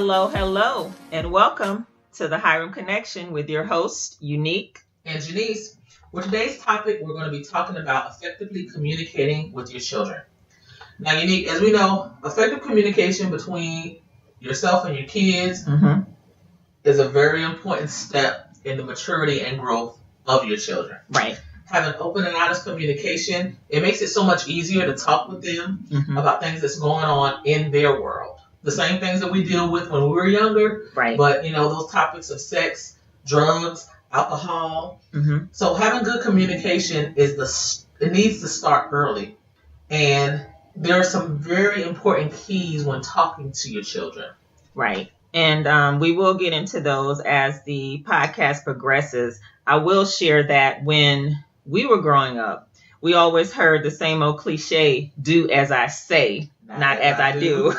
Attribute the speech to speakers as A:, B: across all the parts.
A: Hello, and welcome to the Hiram Connection with your host, Unique
B: and Janice. For today's topic, we're going to be talking about effectively communicating with your children. Now, Unique, as we know, effective communication between yourself and your kids is a very important step in the maturity and growth of your children.
A: Right.
B: Having open and honest communication, it makes it so much easier to talk with them about things that's going on in their world. The same things that we deal with when we were younger,
A: right?
B: But, those topics of sex, drugs, alcohol. So having good communication it needs to start early. And there are some very important keys when talking to your children.
A: Right. And we will get into those as the podcast progresses. I will share that when we were growing up, we always heard the same old cliche, do as I say, not as I do.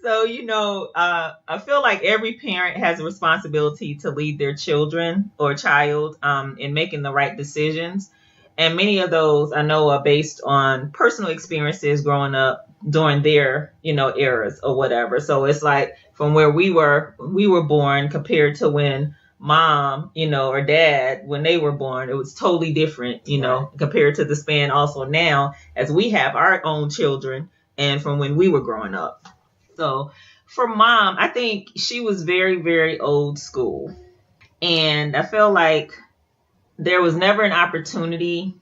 A: So, I feel like every parent has a responsibility to lead their children or child in making the right decisions. And many of those I know are based on personal experiences growing up during their, eras or whatever. So it's like from where we were born compared to when mom, or dad, when they were born, it was totally different, compared to the span also now as we have our own children and from when we were growing up. So for mom, I think she was very, very old school. And I feel like there was never an opportunity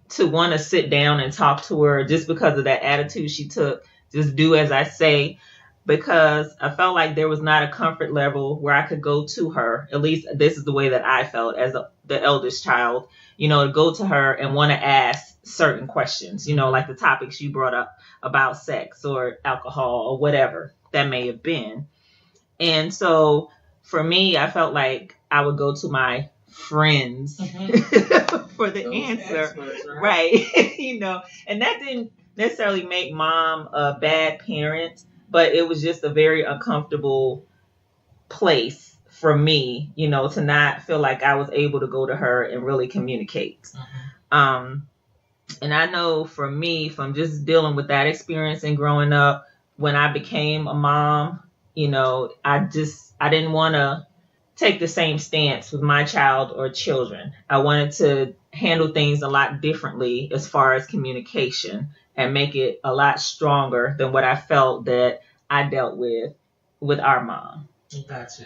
A: to want to sit down and talk to her just because of that attitude she took. Just do as I say, because I felt like there was not a comfort level where I could go to her. At least this is the way that I felt as the eldest child, to go to her and want to ask certain questions, like the topics you brought up about sex or alcohol or whatever that may have been. And so for me, I felt like I would go to my friends for the answer.
B: Experts,
A: right. And that didn't necessarily make mom a bad parent, but it was just a very uncomfortable place for me, to not feel like I was able to go to her and really communicate. And I know for me, from just dealing with that experience and growing up, when I became a mom, I didn't want to take the same stance with my child or children. I wanted to handle things a lot differently as far as communication and make it a lot stronger than what I felt that I dealt with our mom.
B: Gotcha.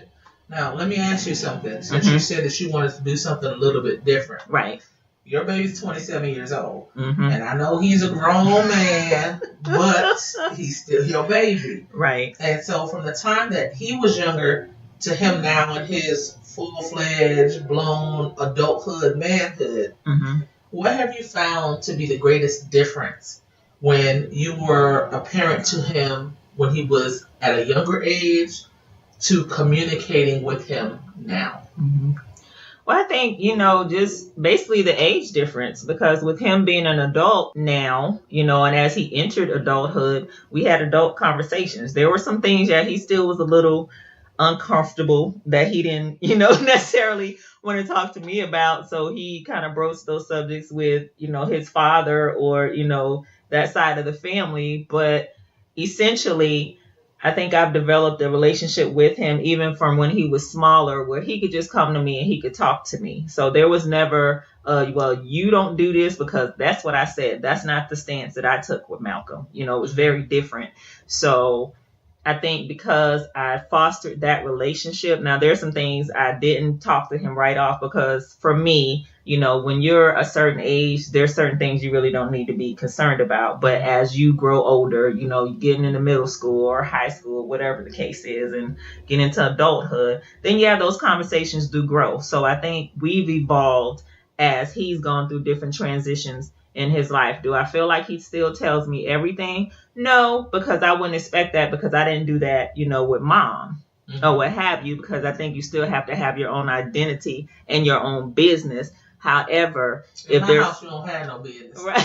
B: Now, let me ask you something. Since you said that you wanted to do something a little bit different.
A: Right.
B: Your baby's 27 years old. And I know he's a grown man, but he's still your baby.
A: Right.
B: And so from the time that he was younger to him now in his full-fledged, blown adulthood, manhood, what have you found to be the greatest difference when you were a parent to him when he was at a younger age to communicating with him now?
A: Well, I think, just basically the age difference, because with him being an adult now, and as he entered adulthood, we had adult conversations. There were some things that he still was a little uncomfortable that he didn't, necessarily want to talk to me about. So he kind of broached those subjects with, his father or, that side of the family. But essentially, I think I've developed a relationship with him even from when he was smaller, where he could just come to me and he could talk to me. So there was never, well, you don't do this because that's what I said. That's not the stance that I took with Malcolm. It was very different. So I think because I fostered that relationship, now there's some things I didn't talk to him right off because for me, when you're a certain age, there's certain things you really don't need to be concerned about. But as you grow older, getting into middle school or high school, whatever the case is, and get into adulthood, then those conversations do grow. So I think we've evolved as he's gone through different transitions in his life. Do I feel like he still tells me everything? No, because I wouldn't expect that because I didn't do that, with mom or what have you, because I think you still have to have your own identity and your own business. However,
B: in my house, you don't have no business.
A: Right.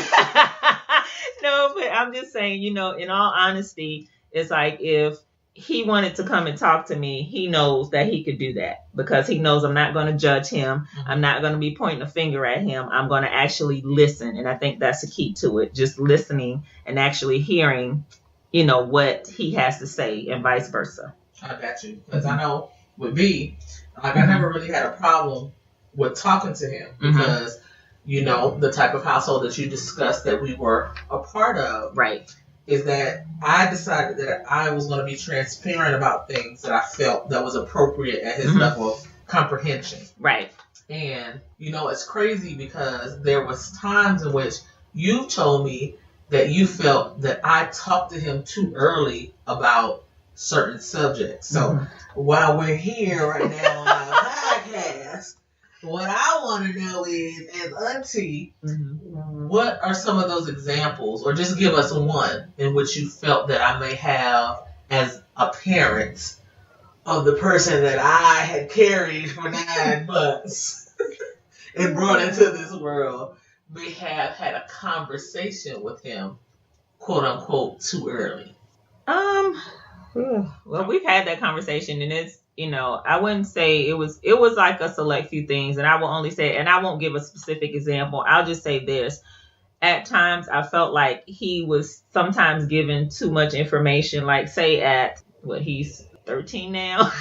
A: No, but I'm just saying, in all honesty, it's like if he wanted to come and talk to me, he knows that he could do that because he knows I'm not going to judge him. I'm not going to be pointing a finger at him. I'm going to actually listen. And I think that's the key to it. Just listening and actually hearing what he has to say and vice versa.
B: I got you. Because I know with me, like I never really had a problem with talking to him because, the type of household that you discussed that we were a part of.
A: Right.
B: Is that I decided that I was going to be transparent about things that I felt that was appropriate at his level of comprehension.
A: Right.
B: And, it's crazy because there was times in which you told me that you felt that I talked to him too early about certain subjects. So while we're here right now on our podcast, what I want to know is, as Auntie, what are some of those examples, or just give us one in which you felt that I may have as a parent of the person that I had carried for 9 months and brought into this world, may have had a conversation with him, quote unquote, too early?
A: Well, we've had that conversation, and it's, I wouldn't say it was like a select few things, and I will only say, and I won't give a specific example. I'll just say this. At times, I felt like he was sometimes given too much information, like say at, he's 13 now,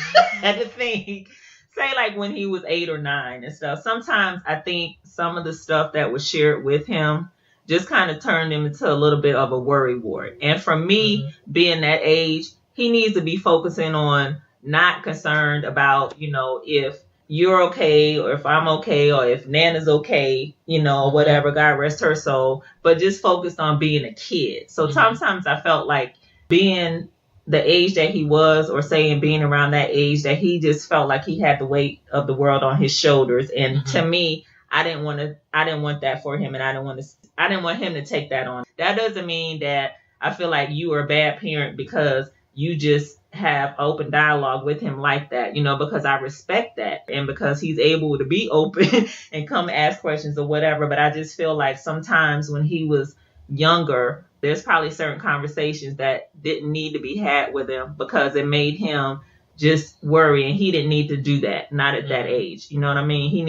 A: at the thing. Say like when he was 8 or 9 and stuff. Sometimes I think some of the stuff that was shared with him just kind of turned him into a little bit of a worry wart. And for me, being that age, he needs to be focusing on not concerned about, if you're okay or if I'm okay or if Nana's okay, or whatever, God rest her soul, but just focused on being a kid. So sometimes I felt like being the age that he was, or saying being around that age, that he just felt like he had the weight of the world on his shoulders. And to me, I didn't want that for him, and I didn't want him to take that on. That doesn't mean that I feel like you are a bad parent because you just have open dialogue with him like that, because I respect that, and because he's able to be open and come ask questions or whatever. But I just feel like sometimes when he was younger, there's probably certain conversations that didn't need to be had with him because it made him just worry, and he didn't need to do that, not at that age. You know what I mean? He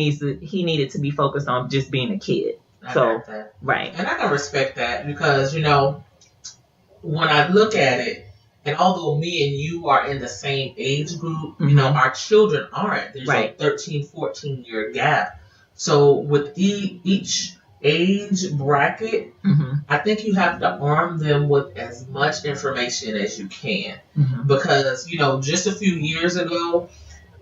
A: needed to be focused on just being a kid. Right.
B: And I can respect that because, when I look at it, and although me and you are in the same age group, our children aren't. There's a 13, 14-year gap. So with each age bracket, I think you have to arm them with as much information as you can. Because, just a few years ago,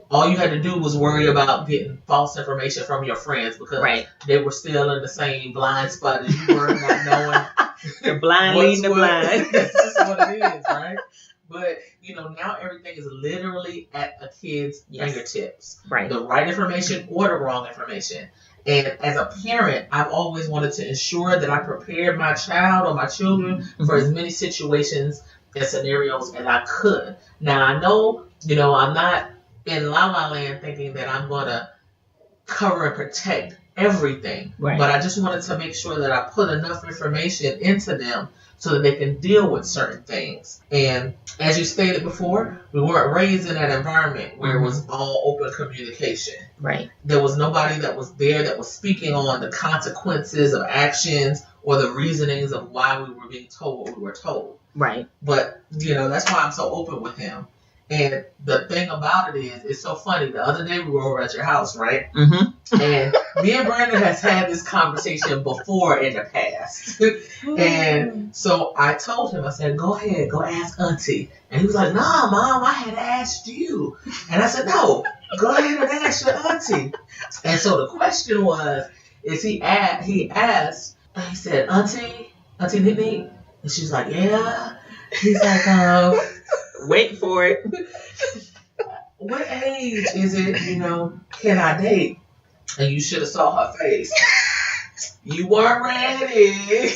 B: all you had to do was worry about getting false information from your friends because they were still in the same blind spot as you were, not knowing.
A: They're blind leading the blind.
B: That's just what it is, right? But, now everything is literally at a kid's fingertips.
A: Right.
B: The right information or the wrong information. And as a parent, I've always wanted to ensure that I prepared my child or my children for as many situations and scenarios as I could. Now, I know, I'm not in La La Land thinking that I'm going to cover and protect everything. Right. But I just wanted to make sure that I put enough information into them so that they can deal with certain things. And as you stated before, we weren't raised in that environment where it was all open communication.
A: Right.
B: There was nobody that was there that was speaking on the consequences of actions or the reasonings of why we were being told what we were told.
A: Right.
B: But, that's why I'm so open with him. And the thing about it is, it's so funny. The other day we were over at your house, right? And me and Brandon has had this conversation before in the past. And so I told him, I said, go ahead, go ask Auntie. And he was like, nah, Mom, I had asked you. And I said, no, go ahead and ask your Auntie. And so the question was, he asked, he said, Auntie Nick? And she's like, yeah. He's like,
A: wait for it.
B: What age is it, can I date? And you should have saw her face. You weren't ready.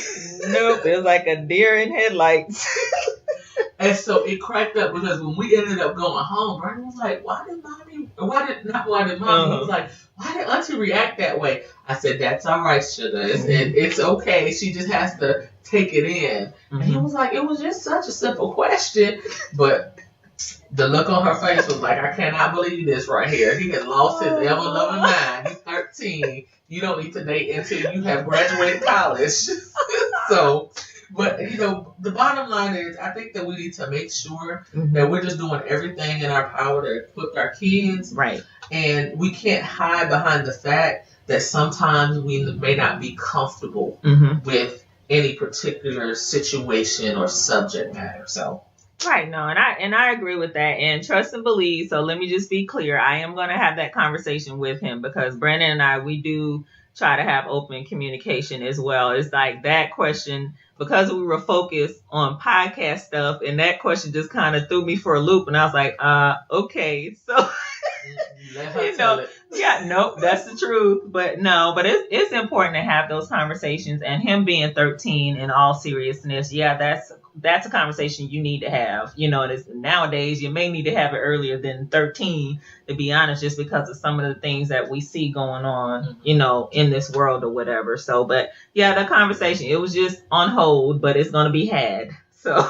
A: Nope, it was like a deer in headlights.
B: And so it cracked up because when we ended up going home, Brandon was like, why did Mommy, he was like, why did Auntie react that way? I said, that's all right, sugar. It's okay. She just has to take it in. And he was like, it was just such a simple question. But the look on her face was like, I cannot believe this right here. He has lost his ever-loving mind. He's 13. You don't need to date until you have graduated college. So, But, the bottom line is, I think that we need to make sure that we're just doing everything in our power to equip our kids.
A: Right.
B: And we can't hide behind the fact that sometimes we may not be comfortable with any particular situation or subject matter. So.
A: Right, no, and I agree with that, and trust and believe. So let me just be clear. I am going to have that conversation with him because Brandon and I, we do try to have open communication as well. It's like that question, because we were focused on podcast stuff, and that question just kind of threw me for a loop, and I was like, okay, so.
B: Let her tell it.
A: Yeah, no, that's the truth. But it's important to have those conversations. And him being 13, in all seriousness, yeah, that's a conversation you need to have. Nowadays you may need to have it earlier than 13, to be honest, just because of some of the things that we see going on, in this world or whatever. So, but yeah, the conversation, it was just on hold, but it's going to be had. So.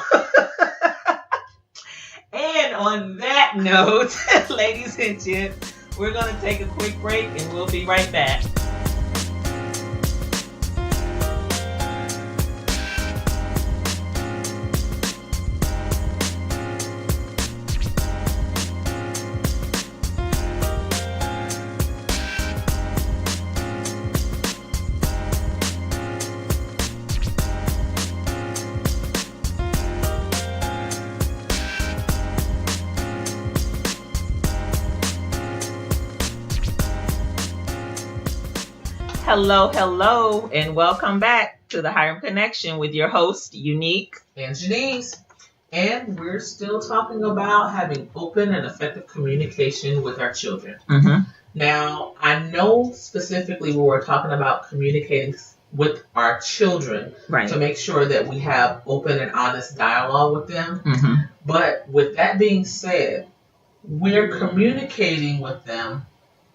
A: And on that note, ladies and gents, we're going to take a quick break and we'll be right back. Hello, and welcome back to the Hiram Connection with your host, Unique
B: and Janice. And we're still talking about having open and effective communication with our children. Now, I know specifically when we're talking about communicating with our children to make sure that we have open and honest dialogue with them. But with that being said, we're communicating with them.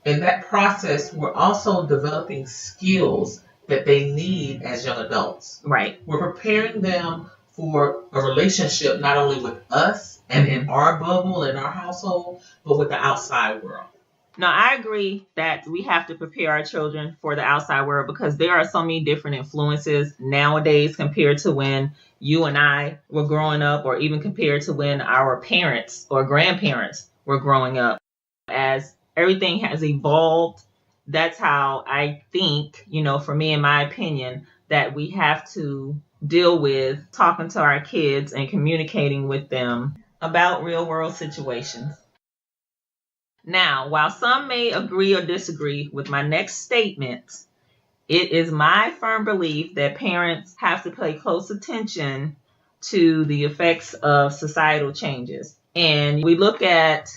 B: In that process, we're also developing skills that they need as young adults.
A: Right.
B: We're preparing them for a relationship not only with us and in our bubble, in our household, but with the outside world.
A: Now, I agree that we have to prepare our children for the outside world because there are so many different influences nowadays compared to when you and I were growing up, or even compared to when our parents or grandparents were growing up. As everything has evolved, that's how I think, for me, in my opinion, that we have to deal with talking to our kids and communicating with them about real world situations. Now, while some may agree or disagree with my next statement, it is my firm belief that parents have to pay close attention to the effects of societal changes. And we look at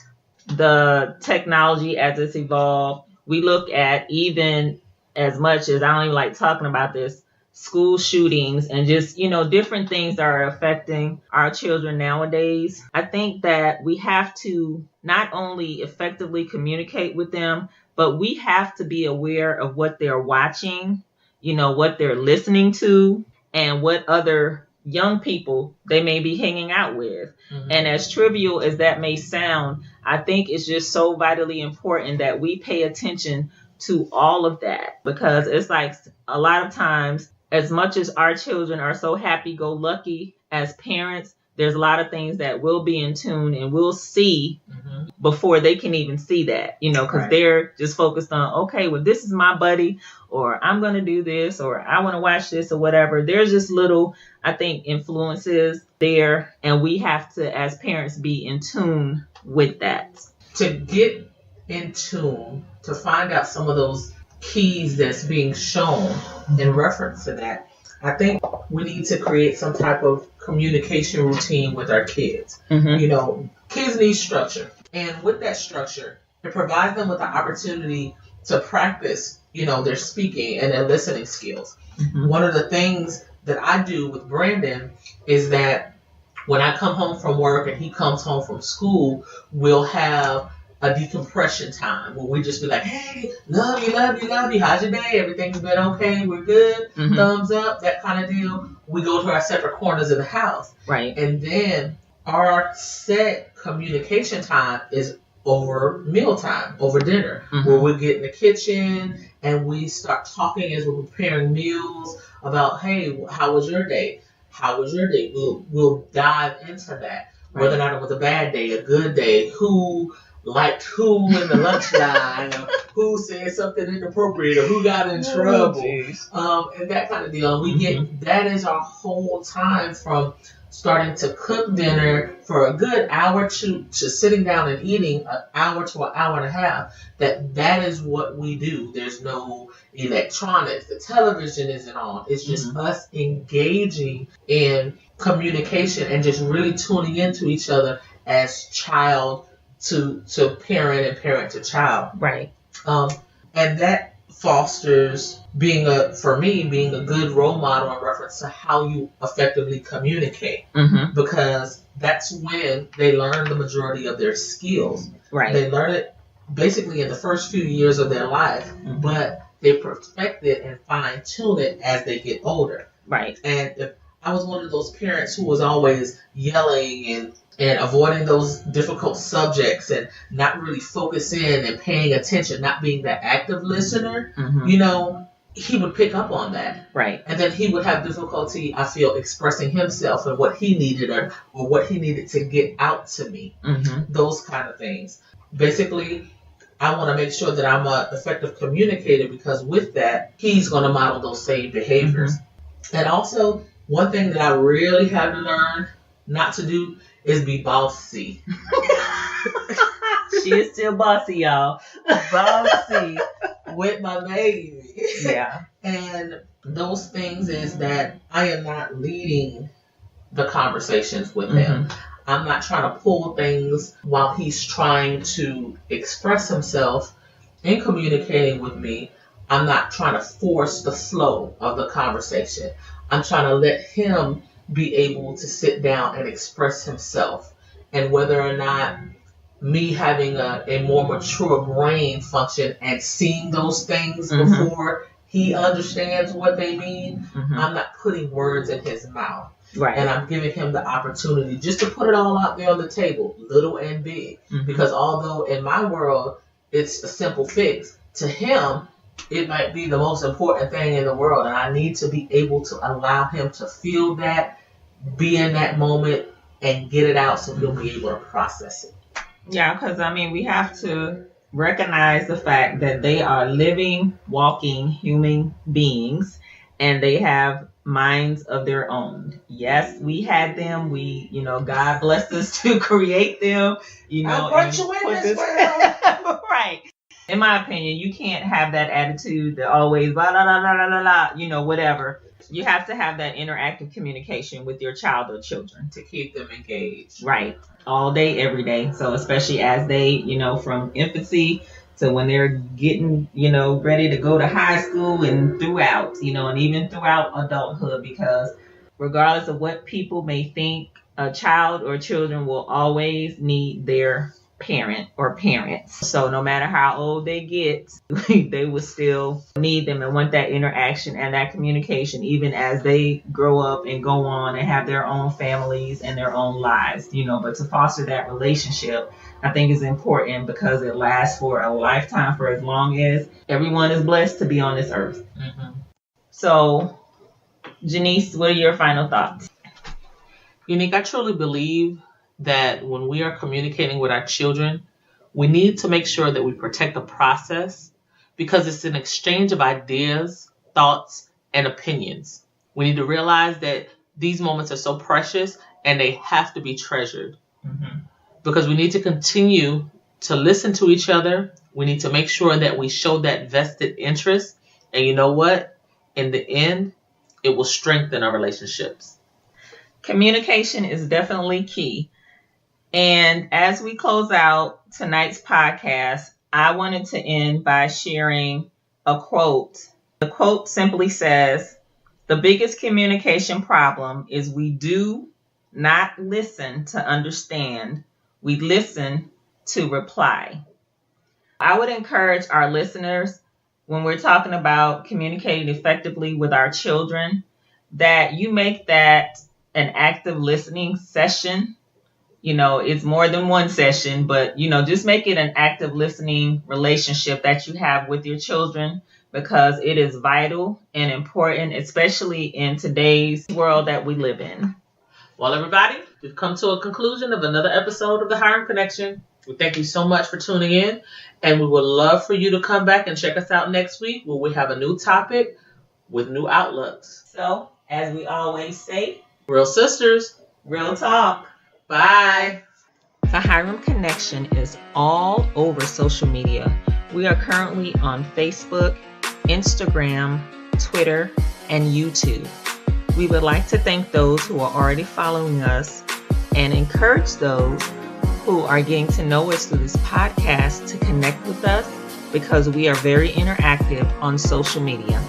A: the technology as it's evolved. We look at, even as much as, I don't even like talking about this, school shootings and just, different things that are affecting our children nowadays. I think that we have to not only effectively communicate with them, but we have to be aware of what they're watching, what they're listening to, and what other young people they may be hanging out with. And as trivial as that may sound, I think it's just so vitally important that we pay attention to all of that, because it's like a lot of times, as much as our children are so happy-go-lucky as parents, there's a lot of things that we'll be in tune and we'll see before they can even see that, because they're just focused on, okay, well, this is my buddy, or I'm going to do this, or I want to watch this, or whatever. There's just little, I think, influences there, and we have to, as parents, be in tune with that.
B: To get in tune, to find out some of those keys that's being shown in reference to that, I think we need to create some type of communication routine with our kids. Kids need structure. And with that structure, it provides them with the opportunity to practice, their speaking and their listening skills. One of the things that I do with Brandon is that when I come home from work and he comes home from school, we'll have a decompression time where we just be like, hey, love you. How's your day? Everything's been okay? We're good? Thumbs up, that kind of deal. We go to our separate corners of the house.
A: Right.
B: And then our set communication time is over mealtime, over dinner, where we get in the kitchen and we start talking as we're preparing meals about, hey, how was your day? how was your day? We'll dive into that. Right. Whether or not it was a bad day, a good day, who liked who in the lunch line, or who said something inappropriate, or who got in trouble, and that kind of deal. We get that is our whole time from starting to cook dinner for a good hour to sitting down and eating an hour to an hour and a half. That is what we do. There's no electronics. The television isn't on. It's just us engaging in communication and just really tuning into each other as child to parent and parent to child.
A: Right.
B: And that fosters being a good role model in reference to how you effectively communicate. Because that's when they learn the majority of their skills.
A: Right.
B: They learn it basically in the first few years of their life, but they perfect it and fine tune it as they get older.
A: Right.
B: And if I was one of those parents who was always yelling and avoiding those difficult subjects and not really focusing and paying attention, not being that active listener, he would pick up on that.
A: Right.
B: And then he would have difficulty, I feel, expressing himself and what he needed or what he needed to get out to me. Those kind of things. Basically, I want to make sure that I'm an effective communicator, because with that, he's going to model those same behaviors. And also, one thing that I really had to learn not to do is be bossy.
A: She is still bossy, y'all.
B: Bossy with my baby.
A: Yeah.
B: And those things is that I am not leading the conversations with him. I'm not trying to pull things while he's trying to express himself in communicating with me. I'm not trying to force the flow of the conversation. I'm trying to let him be able to sit down and express himself. And whether or not me having a more mature brain function and seeing those things before he understands what they mean, I'm not putting words in his mouth.
A: Right.
B: And I'm giving him the opportunity just to put it all out there on the table, little and big. Because although in my world it's a simple fix, to him it might be the most important thing in the world. And I need to be able to allow him to feel that, be in that moment, and get it out so he'll be able to process it.
A: Yeah, because we have to recognize the fact that they are living, walking human beings, and they have minds of their own. Yes, we had them. God blessed us to create them.
B: I brought you in this world.
A: Right. In my opinion, you can't have that attitude that always blah, blah, blah, blah, blah, blah, whatever. You have to have that interactive communication with your child or children
B: to keep them engaged.
A: Right. All day, every day. So especially as they, from infancy to when they're getting, ready to go to high school and throughout, and even throughout adulthood, because regardless of what people may think, a child or children will always need their parent or parents. So no matter how old they get, they will still need them and want that interaction and that communication, even as they grow up and go on and have their own families and their own lives, but to foster that relationship, I think is important because it lasts for a lifetime, for as long as everyone is blessed to be on this earth. So, Janice, what are your final thoughts?
B: Unique, I truly believe that when we are communicating with our children, we need to make sure that we protect the process, because it's an exchange of ideas, thoughts, and opinions. We need to realize that these moments are so precious and they have to be treasured. Because we need to continue to listen to each other. We need to make sure that we show that vested interest. And you know what? In the end, it will strengthen our relationships.
A: Communication is definitely key. And as we close out tonight's podcast, I wanted to end by sharing a quote. The quote simply says, "The biggest communication problem is we do not listen to understand. We listen to reply." I would encourage our listeners, when we're talking about communicating effectively with our children, that you make that an active listening session It's more than one session, but, just make it an active listening relationship that you have with your children, because it is vital and important, especially in today's world that we live in.
B: Well, everybody, we've come to a conclusion of another episode of the Hiram Connection. We thank you so much for tuning in, and we would love for you to come back and check us out next week, where we have a new topic with new outlooks.
A: So, as we always say,
B: real sisters,
A: real talk.
B: Bye.
A: The Hiram Connection is all over social media. We are currently on Facebook, Instagram, Twitter, and YouTube. We would like to thank those who are already following us and encourage those who are getting to know us through this podcast to connect with us, because we are very interactive on social media.